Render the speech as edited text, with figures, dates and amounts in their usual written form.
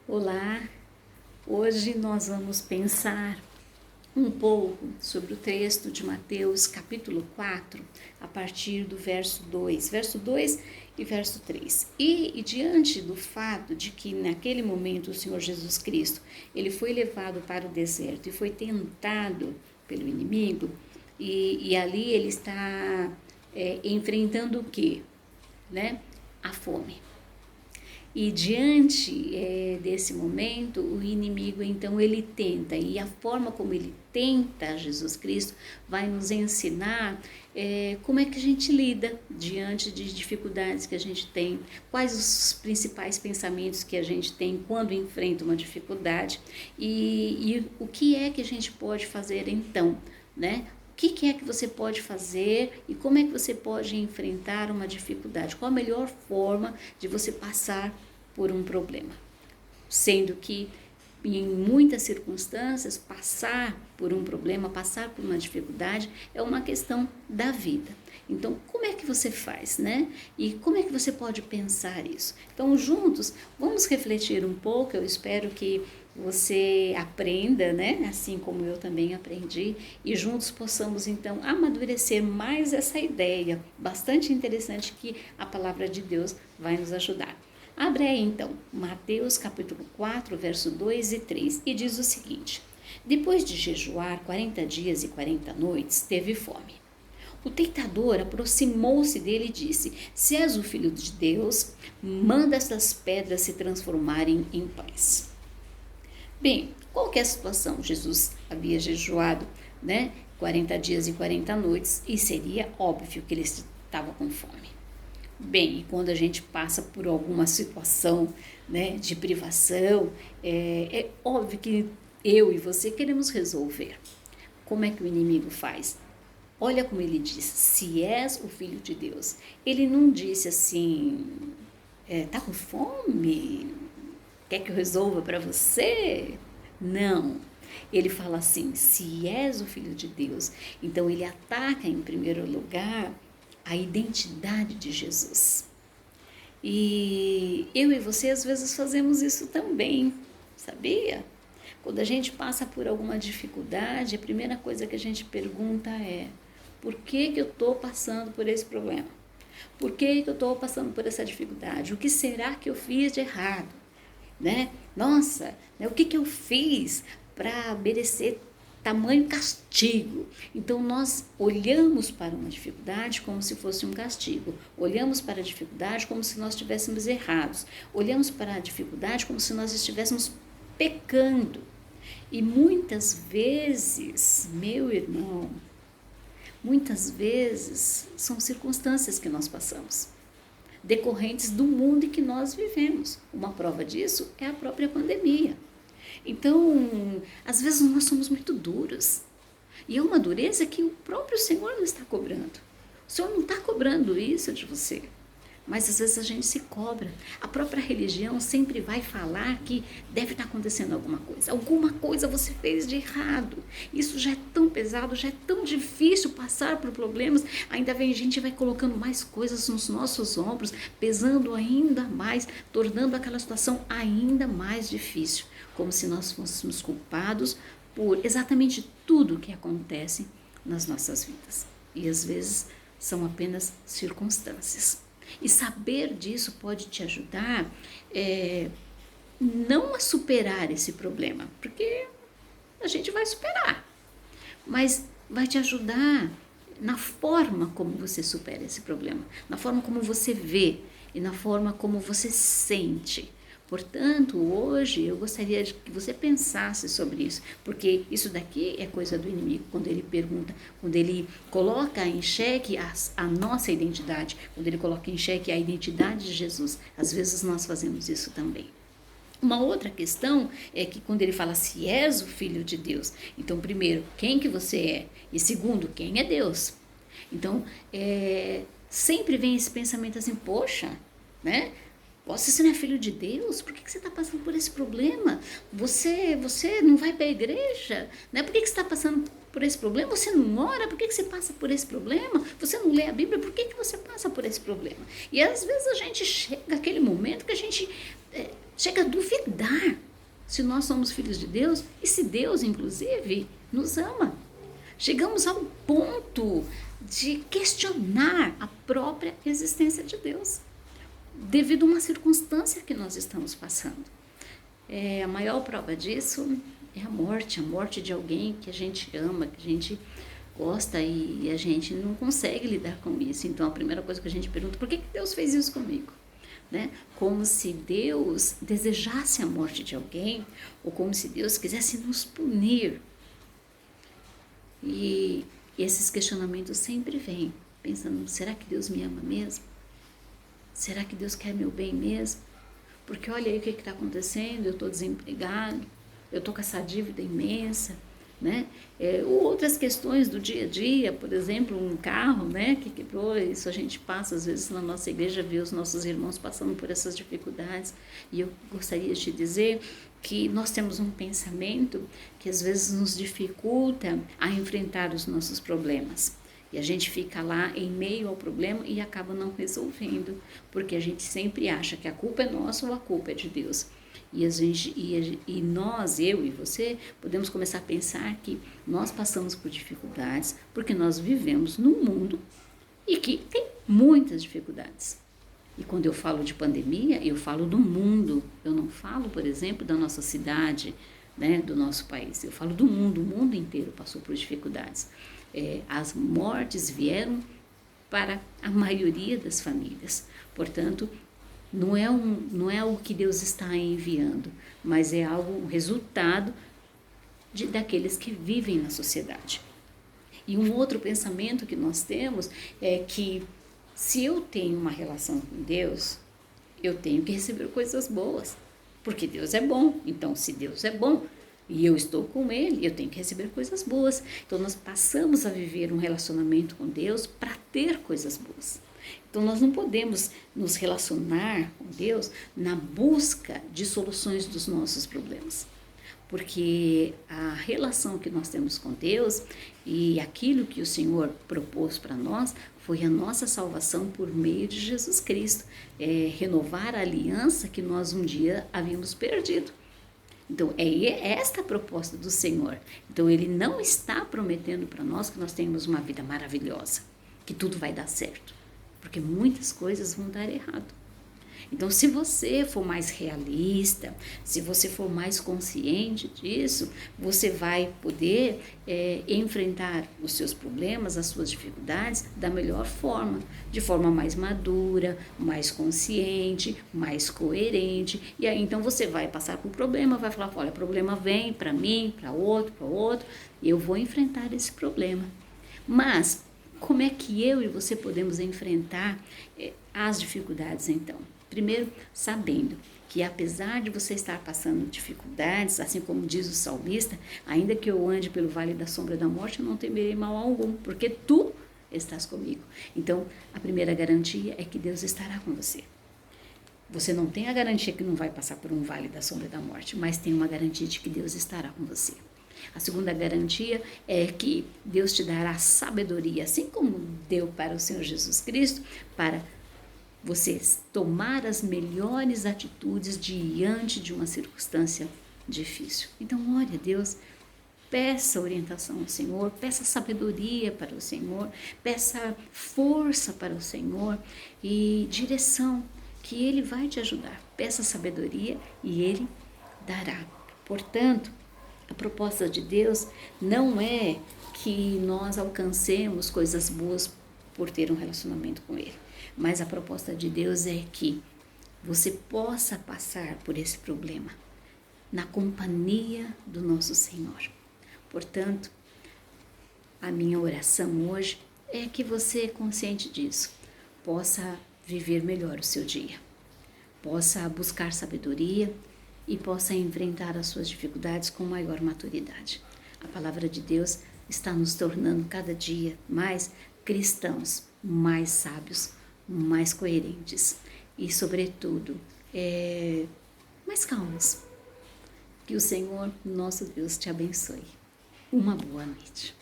Olá, hoje nós vamos pensar um pouco sobre o texto de Mateus capítulo 4, a partir do verso 2 e verso 3. E diante do fato de que naquele momento o Senhor Jesus Cristo, ele foi levado para o deserto e foi tentado pelo inimigo, e ali ele está enfrentando o quê? A fome. E diante desse momento, o inimigo, então, ele tenta, e a forma como ele tenta Jesus Cristo vai nos ensinar como é que a gente lida diante de dificuldades que a gente tem, quais os principais pensamentos que a gente tem quando enfrenta uma dificuldade e o que é que a gente pode fazer então, né? O que é que você pode fazer e como é que você pode enfrentar uma dificuldade? Qual a melhor forma de você passar por um problema? Sendo que, em muitas circunstâncias, passar por um problema, passar por uma dificuldade é uma questão da vida. Então, como é que você faz, né? E como é que você pode pensar isso? Então, juntos, vamos refletir um pouco. Eu espero que você aprenda, né? Assim como eu também aprendi, e juntos possamos então amadurecer mais essa ideia bastante interessante que a palavra de Deus vai nos ajudar. Abre aí então, Mateus capítulo 4, verso 2 e 3, e diz o seguinte: depois de jejuar 40 dias e 40 noites, teve fome. O tentador aproximou-se dele e disse: se és o filho de Deus, manda estas pedras se transformarem em pães. Bem, qual que é a situação? Jesus havia jejuado, 40 dias e 40 noites, e seria óbvio que ele estava com fome. Bem, e quando a gente passa por alguma situação, de privação, é óbvio que eu e você queremos resolver. Como é que o inimigo faz? Olha como ele diz: se és o filho de Deus. Ele não disse assim, tá com fome? Quer que eu resolva para você? Não. Ele fala assim: se és o filho de Deus. Então ele ataca em primeiro lugar a identidade de Jesus. E eu e você às vezes fazemos isso também, sabia? Quando a gente passa por alguma dificuldade, a primeira coisa que a gente pergunta é: por que eu estou passando por esse problema? Por que eu estou passando por essa dificuldade? O que será que eu fiz de errado? Nossa, o que eu fiz para merecer tamanho castigo? Então nós olhamos para uma dificuldade como se fosse um castigo, olhamos para a dificuldade como se nós estivéssemos errados, olhamos para a dificuldade como se nós estivéssemos pecando. E muitas vezes, meu irmão, muitas vezes são circunstâncias que nós passamos, decorrentes do mundo em que nós vivemos. Uma prova disso é a própria pandemia. Então, às vezes nós somos muito duros. E é uma dureza que o próprio Senhor não está cobrando. O Senhor não está cobrando isso de você. Mas às vezes a gente se cobra. A própria religião sempre vai falar que deve estar acontecendo alguma coisa. Alguma coisa você fez de errado. Isso já é tão pesado, já é tão difícil passar por problemas. Ainda vem gente e vai colocando mais coisas nos nossos ombros, pesando ainda mais, tornando aquela situação ainda mais difícil. Como se nós fôssemos culpados por exatamente tudo que acontece nas nossas vidas. E às vezes são apenas circunstâncias. E saber disso pode te ajudar não a superar esse problema, porque a gente vai superar, mas vai te ajudar na forma como você supera esse problema, na forma como você vê e na forma como você sente. Portanto, hoje eu gostaria de que você pensasse sobre isso, porque isso daqui é coisa do inimigo, quando ele pergunta, quando ele coloca em xeque a nossa identidade, quando ele coloca em xeque a identidade de Jesus. Às vezes nós fazemos isso também. Uma outra questão é que quando ele fala se és o filho de Deus, então primeiro, quem que você é? E segundo, quem é Deus? Então, sempre vem esse pensamento assim, poxa, você não é filho de Deus? Por que você está passando por esse problema? Você não vai para a igreja? Por que você está passando por esse problema? Você não ora? Por que você passa por esse problema? Você não lê a Bíblia? Por que você passa por esse problema? E às vezes a gente chega àquele momento que a gente chega a duvidar se nós somos filhos de Deus e se Deus, inclusive, nos ama. Chegamos ao ponto de questionar a própria existência de Deus, devido a uma circunstância que nós estamos passando. A maior prova disso é a morte de alguém que a gente ama, que a gente gosta e a gente não consegue lidar com isso. Então a primeira coisa que a gente pergunta, por que Deus fez isso comigo? Né? Como se Deus desejasse a morte de alguém, ou como se Deus quisesse nos punir. E esses questionamentos sempre vêm, pensando, será que Deus me ama mesmo? Será que Deus quer meu bem mesmo? Porque olha aí o que está acontecendo, eu estou desempregado, eu estou com essa dívida imensa, né? Ou outras questões do dia a dia, por exemplo, um carro, né, que quebrou, isso a gente passa às vezes na nossa igreja, vê os nossos irmãos passando por essas dificuldades, e eu gostaria de dizer que nós temos um pensamento que às vezes nos dificulta a enfrentar os nossos problemas. E a gente fica lá em meio ao problema e acaba não resolvendo, porque a gente sempre acha que a culpa é nossa ou a culpa é de Deus. E nós, eu e você, podemos começar a pensar que nós passamos por dificuldades porque nós vivemos num mundo e que tem muitas dificuldades. E quando eu falo de pandemia, eu falo do mundo. Eu não falo, por exemplo, da nossa cidade, né, do nosso país. Eu falo do mundo, o mundo inteiro passou por dificuldades. As mortes vieram para a maioria das famílias. Portanto, não é algo que Deus está enviando, mas é algo, um resultado daqueles que vivem na sociedade. E um outro pensamento que nós temos é que se eu tenho uma relação com Deus, eu tenho que receber coisas boas, porque Deus é bom. Então, se Deus é bom e eu estou com Ele, eu tenho que receber coisas boas. Então, nós passamos a viver um relacionamento com Deus para ter coisas boas. Então, nós não podemos nos relacionar com Deus na busca de soluções dos nossos problemas. Porque a relação que nós temos com Deus e aquilo que o Senhor propôs para nós foi a nossa salvação por meio de Jesus Cristo. Renovar a aliança que nós um dia havíamos perdido. Então, é esta a proposta do Senhor. Então, Ele não está prometendo para nós que nós tenhamos uma vida maravilhosa, que tudo vai dar certo, porque muitas coisas vão dar errado. Então, se você for mais realista, se você for mais consciente disso, você vai poder enfrentar os seus problemas, as suas dificuldades da melhor forma, de forma mais madura, mais consciente, mais coerente. E aí, então, você vai passar por problema, vai falar, olha, o problema vem para mim, para outro, eu vou enfrentar esse problema. Mas, como é que eu e você podemos enfrentar as dificuldades, então? Primeiro, sabendo que apesar de você estar passando dificuldades, assim como diz o salmista, ainda que eu ande pelo vale da sombra da morte, eu não temerei mal algum, porque tu estás comigo. Então, a primeira garantia é que Deus estará com você. Você não tem a garantia que não vai passar por um vale da sombra da morte, mas tem uma garantia de que Deus estará com você. A segunda garantia é que Deus te dará sabedoria, assim como deu para o Senhor Jesus Cristo, para você tomar as melhores atitudes diante de uma circunstância difícil. Então, ore a Deus, peça orientação ao Senhor, peça sabedoria para o Senhor, peça força para o Senhor e direção, que Ele vai te ajudar. Peça sabedoria e Ele dará. Portanto, a proposta de Deus não é que nós alcancemos coisas boas por ter um relacionamento com Ele. Mas a proposta de Deus é que você possa passar por esse problema na companhia do nosso Senhor. Portanto, a minha oração hoje é que você, consciente disso, possa viver melhor o seu dia, possa buscar sabedoria e possa enfrentar as suas dificuldades com maior maturidade. A palavra de Deus está nos tornando cada dia mais cristãos, mais sábios, mais coerentes e, sobretudo, mais calmos. Que o Senhor, nosso Deus, te abençoe. Uma boa noite.